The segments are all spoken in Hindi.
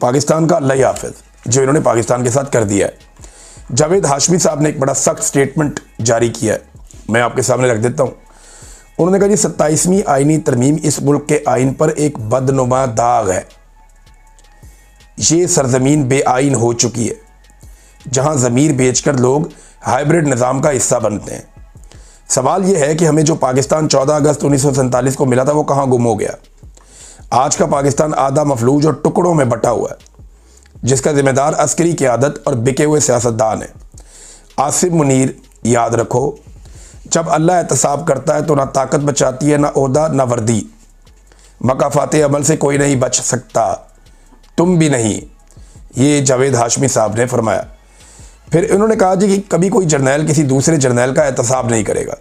पाकिस्तान का अल्लाह ही हाफिज जो इन्होंने पाकिस्तान के साथ कर दिया है। जावेद हाशमी साहब ने एक बड़ा सख्त स्टेटमेंट जारी किया है, मैं आपके सामने रख देता हूँ। उन्होंने कहा जी 27वीं आईनी तरमीम इस मुल्क के आइन पर एक बदनुमा दाग है। ये सरजमीन बेआइन हो चुकी है जहाँ ज़मीर बेचकर लोग हाइब्रिड निज़ाम का हिस्सा बनते हैं। सवाल यह है कि हमें जो पाकिस्तान 14 अगस्त 1947 को मिला था वो कहाँ गुम हो गया। आज का पाकिस्तान आधा मफलूज और टुकड़ों में बटा हुआ है, जिसका जिम्मेदार अस्करी क़यादत और बिके हुए सियासतदान है। आसिफ मुनीर, याद रखो, जब अल्लाह एहतसाब करता है तो ना ताकत बचाती है, ना ओहदा, ना वर्दी। मकाफात अमल से कोई नहीं बच सकता, तुम भी नहीं। ये जावेद हाशमी साहब ने फरमाया। फिर इन्होंने कहा जी कि कभी कोई जर्नैल किसी दूसरे जर्नैल का एहतसाब नहीं करेगा।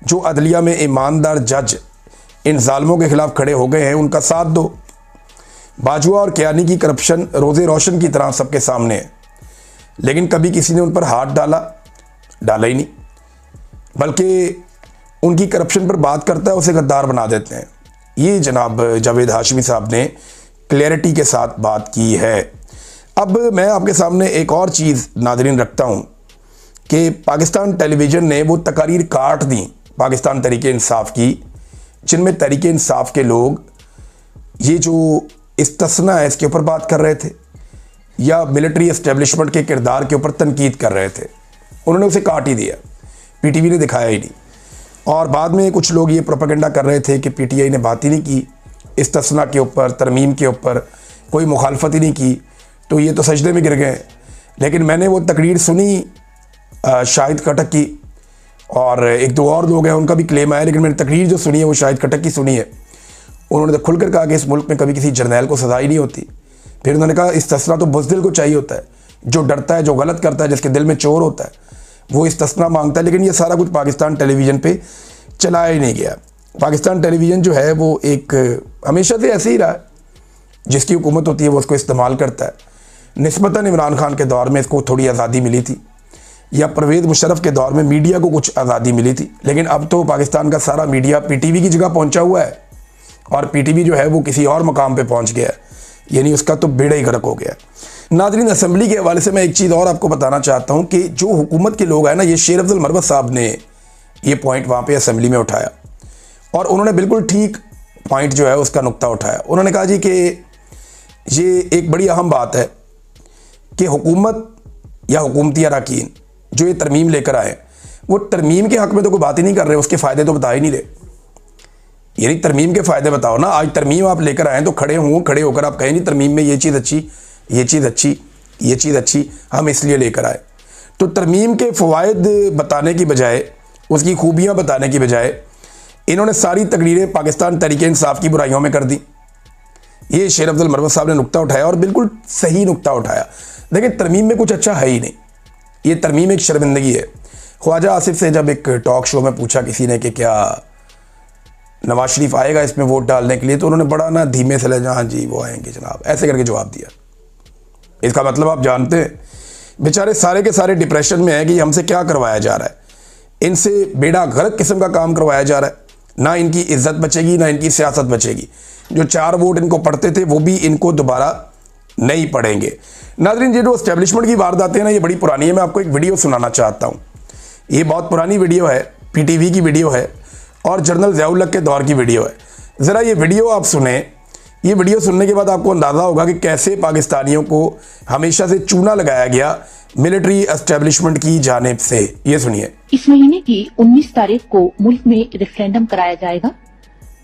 जो अदलिया में ईमानदार जज इन जालमों के खिलाफ खड़े हो गए हैं उनका साथ दो। बाजुआ और कियानी की करप्शन रोज़े रोशन की तरह सबके सामने है, लेकिन कभी किसी ने उन पर हाथ डाला ही नहीं, बल्कि उनकी करप्शन पर बात करता है उसे गद्दार बना देते हैं। ये जनाब जावेद हाशमी साहब ने क्लैरिटी के साथ बात की है। अब मैं आपके सामने एक और चीज़ नाज़रीन रखता हूँ कि पाकिस्तान टेलीविज़न ने वो तकारीर काट दी पाकिस्तान तहरीक इंसाफ की, जिनमें तहरीक इंसाफ के लोग ये जो इस्तिस्ना है इसके ऊपर बात कर रहे थे या मिलिट्री एस्टेब्लिशमेंट के किरदार के ऊपर तनकीद कर रहे थे। उन्होंने उसे काट ही दिया, पीटीवी ने दिखाया ही नहीं। और बाद में कुछ लोग ये प्रोपेगेंडा कर रहे थे कि पीटीआई ने बात ही नहीं की इस्तिस्ना के ऊपर, तरमीम के ऊपर कोई मुखालफत ही नहीं की, तो ये तो सजदे में गिर गए। लेकिन मैंने वो तकरीर सुनी शाहिद खटक की, और एक दो और लोग हैं उनका भी क्लेम आया, लेकिन मैंने तकरीर जो सुनी है वो शाहिद खटक की सुनी है। उन्होंने तो खुलकर कहा कि इस मुल्क में कभी किसी जर्नैल को सजा ही नहीं होती। फिर उन्होंने कहा इस्तिस्ना तो बुज़दिल को चाहिए होता है, जो डरता है, जो गलत करता है, जिसके दिल में चोर होता है, वो इस्तिस्ना मांगता है। लेकिन ये सारा कुछ पाकिस्तान टेलीविज़न पे चलाया ही नहीं गया। पाकिस्तान टेलीविज़न जो है वो एक हमेशा से ऐसे ही रहा है, जिसकी हुकूमत होती है वो उसको इस्तेमाल करता है। निस्बतन इमरान खान के दौर में इसको थोड़ी आज़ादी मिली थी, या परवेज़ मुशर्रफ के दौर में मीडिया को कुछ आज़ादी मिली थी, लेकिन अब तो पाकिस्तान का सारा मीडिया पीटीवी की जगह पहुंचा हुआ है, और पीटीवी जो है वो किसी और मकाम पे पहुंच गया है, यानी उसका तो बेड़ा ही गर्क हो गया। नाज़रीन, असेंबली के हवाले से मैं एक चीज़ और आपको बताना चाहता हूँ कि जो हुकूमत के लोग हैं ना, ये शेर अफजल मरवत साहब ने ये पॉइंट वहाँ पर असेंबली में उठाया, और उन्होंने बिल्कुल ठीक पॉइंट जो है उसका नुक्ता उठाया। उन्होंने कहा जी कि ये एक बड़ी अहम बात है कि हुकूमत या हुकूमती अरकान जो ये तरमीम लेकर आए, वो तरमीम के हक़ में तो कोई बात ही नहीं कर रहे, उसके फ़ायदे तो बता ही नहीं रहे। यानी तरमीम के फ़ायदे बताओ ना। आज तरमीम आप लेकर आए तो खड़े होकर आप कहें नहीं तरमीम में ये चीज़ अच्छी, ये चीज़ अच्छी, ये चीज़ अच्छी, हम इसलिए लेकर आए। तो तरमीम के फ़वाइद बताने की बजाय, उसकी खूबियाँ बताने की बजाय, इन्होंने सारी तकरीरें पाकिस्तान तहरीक इंसाफ की बुराइयों में कर दी। ये शेर अफजल मरवत साहब ने नुक्ता उठाया, और बिल्कुल सही नुक्ता उठाया। लेकिन तरमीम में कुछ अच्छा है ही नहीं, ये तरमीम एक शर्मिंदगी है। ख्वाजा आसिफ से जब एक टॉक शो में पूछा किसी ने कि क्या नवाज शरीफ आएगा इसमें वोट डालने के लिए, तो उन्होंने बड़ा ना धीमे से लहजा, हाँ जी वो आएंगे जनाब, ऐसे करके जवाब दिया। इसका मतलब आप जानते हैं बेचारे सारे के सारे डिप्रेशन में है कि हमसे क्या करवाया जा रहा है, इनसे बेड़ा गर्क किस्म का काम करवाया जा रहा है। ना इनकी इज्जत बचेगी, ना इनकी सियासत बचेगी। जो 4 वोट इनको पड़ते थे वो भी इनको दोबारा नहीं पड़ेंगे। नाज़रीन, ये जो एस्टेब्लिशमेंट की वारदातें हैं ना, ये बड़ी पुरानी है। मैं आपको एक वीडियो सुनाना चाहता हूँ। ये बहुत पुरानी वीडियो है, पीटीवी की वीडियो है, और जनरल ज़िया-उल हक के दौर की वीडियो है। ज़रा ये वीडियो आप सुने। ये वीडियो सुनने के बाद आपको अंदाज़ा होगा कि कैसे पाकिस्तानियों को हमेशा से चूना लगाया गया मिलिट्री एस्टेब्लिशमेंट की जानिब से। ये सुनिए। इस महीने की 19 तारीख को मुल्क में रेफरेंडम कराया जाएगा,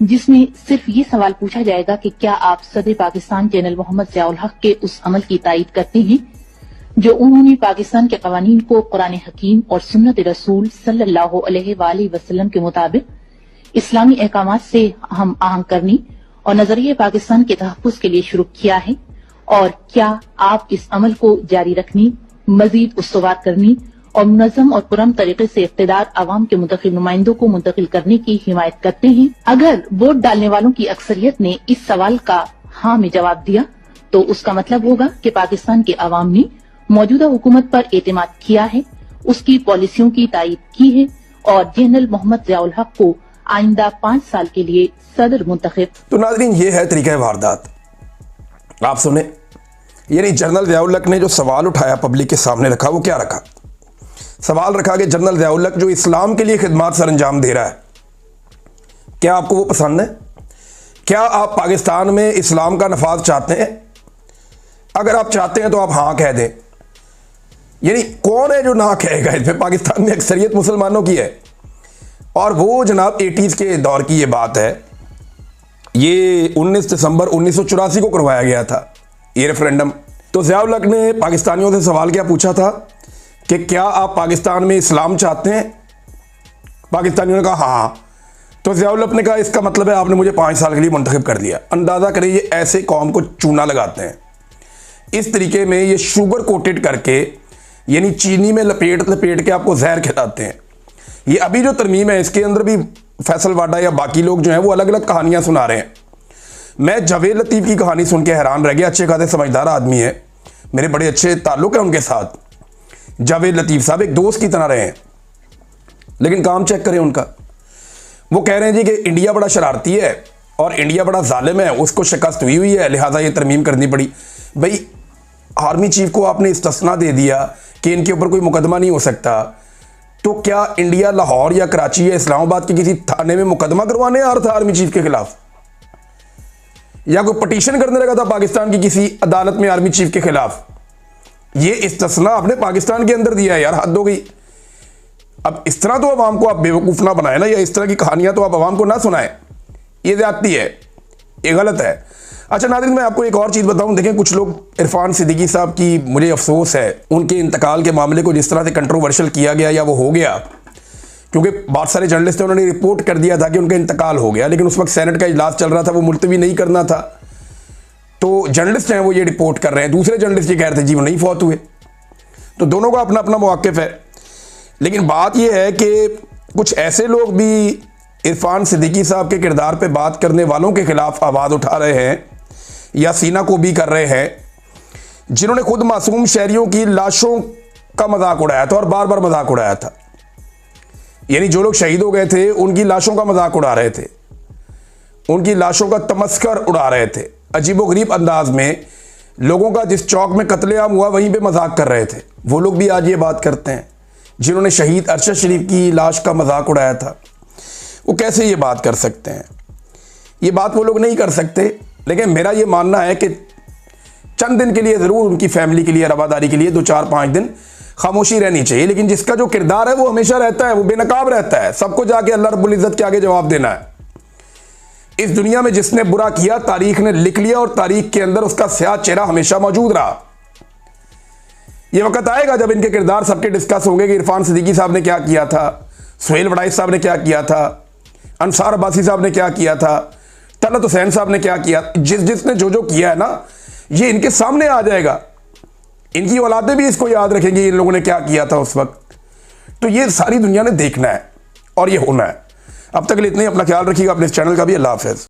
जिसमें सिर्फ ये सवाल पूछा जाएगा कि क्या आप सदर पाकिस्तान जनरल मोहम्मद ज़िया-उल हक के उस अमल की तायीद करते हैं जो उन्होंने पाकिस्तान के कवानीन को कुरान हकीम और सुन्नत रसूल सल्लल्लाहु अलैहि वसल्लम के मुताबिक इस्लामी अहकामात से हम आहंग करनी और नजरिए पाकिस्तान के तहफ़्फ़ुज़ के लिए शुरू किया है, और क्या आप इस अमल को जारी रखनी, मजीद उस्तवार करनी और मुनज़्ज़म और पुरअमन तरीके से इक़्तिदार अवाम के मुंतखब नुमाइंदों को मुंतकिल करने की हिमायत करते हैं। अगर वोट डालने वालों की अक्सरियत ने इस सवाल का हाँ में जवाब दिया, तो उसका मतलब होगा कि पाकिस्तान के अवाम ने मौजूदा हुकूमत पर एतमाद किया है, उसकी पॉलिसियों की तायीद की है, और जनरल मोहम्मद ज़िया-उल हक को आइंदा 5 साल के लिए सदर मुंतखब। तो नाज़रीन, ये है तरीका वारदात। आप सुने, यानी जनरल ज़िया-उल हक ने जो सवाल उठाया पब्लिक के सामने रखा, वो क्या रखा? सवाल रखा कि जनरल ज़िया-उल हक जो इस्लाम के लिए खिदमत सर अंजाम दे रहा है, क्या आपको वो पसंद है? क्या आप पाकिस्तान में इस्लाम का नफाज चाहते हैं? अगर आप चाहते हैं तो आप हाँ कह दें। यानी कौन है जो ना कहेगा? इसमें पाकिस्तान में अक्सरियत मुसलमानों की है। और वो जनाब 80s के दौर की ये बात है, ये 19 दिसंबर 1984 को करवाया गया था ये रेफरेंडम। तो ज़िया-उल हक ने पाकिस्तानियों से सवाल क्या पूछा था कि क्या आप पाकिस्तान में इस्लाम चाहते हैं? पाकिस्तानियों ने कहा हाँ। तो ज़िया-उल हक ने कहा इसका मतलब है आपने मुझे 5 साल के लिए मुंतखब कर दिया। अंदाज़ा करें ये ऐसे कौम को चूना लगाते हैं, इस तरीके में ये शुगर कोटेड करके, यानी चीनी में लपेट लपेट के आपको जहर खिलाते हैं। ये अभी जो तरमीम है इसके अंदर भी फैसल वाडा या बाकी लोग जो हैं वो अलग अलग कहानियां सुना रहे हैं। मैं जावेद लतीफ़ की कहानी सुन के हैरान रह गया। अच्छे खासे समझदार आदमी है, मेरे बड़े अच्छे ताल्लुक हैं उनके साथ। जावेद लतीफ़ साहब एक दोस्त की तरह रहे हैं, लेकिन काम चेक करें उनका। वो कह रहे हैं जी कि इंडिया बड़ा शरारती है और इंडिया बड़ा जालिम है, उसको शिकस्त हुई है, लिहाजा ये तरमीम करनी पड़ी। भाई आर्मी चीफ को आपने इस्तिस्ना दे दिया कि इनके ऊपर कोई मुकदमा नहीं हो सकता, तो क्या इंडिया लाहौर या कराची या इस्लामाबाद के किसी थाने में मुकदमा करवाने आ रहा था आर्मी चीफ के खिलाफ? या कोई पटिशन करने लगा था पाकिस्तान की किसी अदालत में आर्मी चीफ के खिलाफ? ये इस्तिस्ना आपने पाकिस्तान के अंदर दिया है यार, हद हो गई। अब इस तरह तो अवाम को आप बेवकूफ़ ना बनाए ना, या इस तरह की कहानियां तो आप अवाम को ना सुनाएं, ये ज्यादती है, ये गलत है। अच्छा नाज़रीन, मैं आपको एक और चीज़ बताऊं। देखें, कुछ लोग इरफान सिद्दीकी साहब की, मुझे अफसोस है उनके इंतकाल के मामले को जिस तरह से कंट्रोवर्शियल किया गया या वो हो गया, क्योंकि बहुत सारे जर्नलिस्ट उन्होंने रिपोर्ट कर दिया था कि उनका इंतकाल हो गया, लेकिन उस वक्त सेनेट का इजलास चल रहा था, वो मुलतवी नहीं करना था। तो जर्नलिस्ट हैं वो ये रिपोर्ट कर रहे हैं, दूसरे जर्नलिस्ट ये कह रहे थे जी वो नहीं फौत हुए। तो दोनों का अपना अपना मौक़िफ़ है। लेकिन बात यह है कि कुछ ऐसे लोग भी इरफान सिद्दीकी साहब के किरदार पे बात करने वालों के खिलाफ आवाज़ उठा रहे हैं या सीना को भी कर रहे हैं, जिन्होंने खुद मासूम शहरियों की लाशों का मजाक उड़ाया था और बार बार मजाक उड़ाया था। यानी जो लोग शहीद हो गए थे उनकी लाशों का मजाक उड़ा रहे थे, उनकी लाशों का तमस्कर उड़ा रहे थे, अजीबोगरीब अंदाज में लोगों का जिस चौक में कत्लेआम हुआ वहीं पे मजाक कर रहे थे। वो लोग भी आज ये बात करते हैं जिन्होंने शहीद अरशद शरीफ की लाश का मजाक उड़ाया था। वो कैसे ये बात कर सकते हैं? ये बात वो लोग नहीं कर सकते। लेकिन मेरा ये मानना है कि चंद दिन के लिए ज़रूर उनकी फैमिली के लिए, रवादारी के लिए 2-4-5 दिन खामोशी रहनी चाहिए, लेकिन जिसका जो किरदार है वो हमेशा रहता है, वो बेनकाब रहता है। सबको जाके अल्लाह रब्बुल इज़्ज़त के आगे जवाब देना है। इस दुनिया में जिसने बुरा किया तारीख ने लिख लिया और तारीख के अंदर उसका स्याह चेहरा हमेशा मौजूद रहा। ये वक्त आएगा जब इनके किरदार सबके डिस्कस होंगे कि इरफान सिद्दीकी साहब ने क्या किया था, सुहेल वड़ाइस साहब ने क्या किया था, अंसार अब्बासी साहब ने क्या किया था, तलत हुसैन साहब ने क्या किया। जिसने जो किया है ना, ये इनके सामने आ जाएगा। इनकी औलादें भी इसको याद रखेंगी इन लोगों ने क्या किया था उस वक्त। तो ये सारी दुनिया ने देखना है और ये होना है। अब तक के लिए इतना ही। अपना ख्याल रखिएगा, अपने इस चैनल का भी। अल्लाह हाफ़िज़।